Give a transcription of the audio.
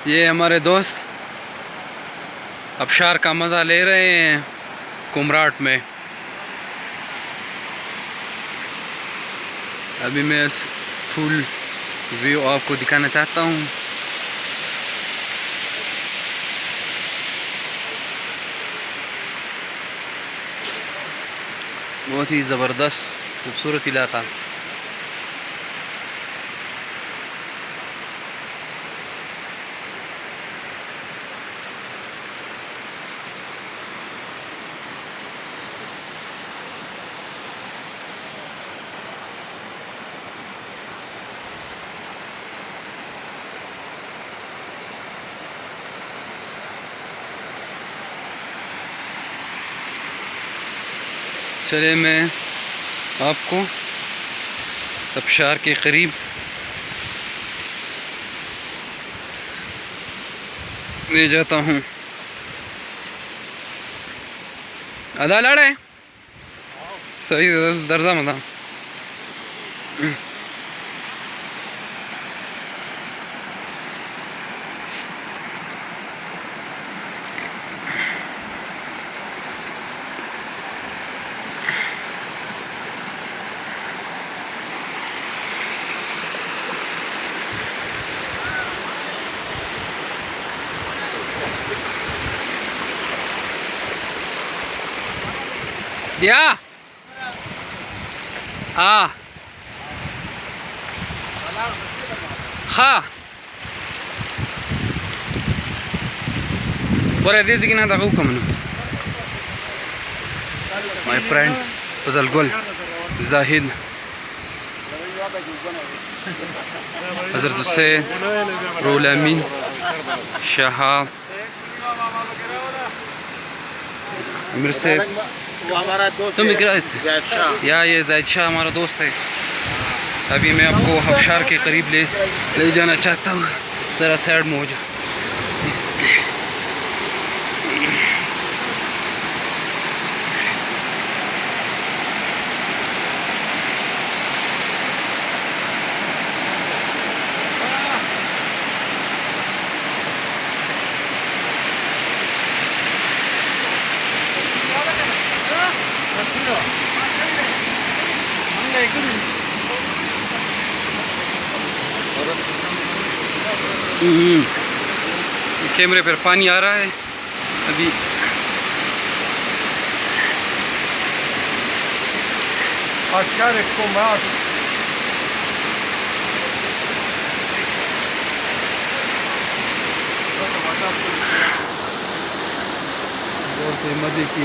ये हमारे दोस्त अबशार का मज़ा ले रहे हैं कुमराट में। अभी मैं फुल व्यू आपको दिखाना चाहता हूँ। बहुत ही ज़बरदस्त खूबसूरत इलाका। चले मैं आपको अबशार के करीब ले जाता हूँ। अदा लड़े सही दर्जा मदा या खा बोले देसी की ना था माय फ्रेंड फजल गुल जाहिद हजरत हुसैन रूल अमीन शहाब मेरे से वो हमारा दोस्त तुम ज़ैद शाह। या ये ज़ैद शाह हमारा दोस्त है। अभी मैं आपको अबशार के करीब ले जाना चाहता हूँ। ज़रा साइड में हो जाओ। कैमरे पर पानी आ रहा है अभी। बहुत मजे की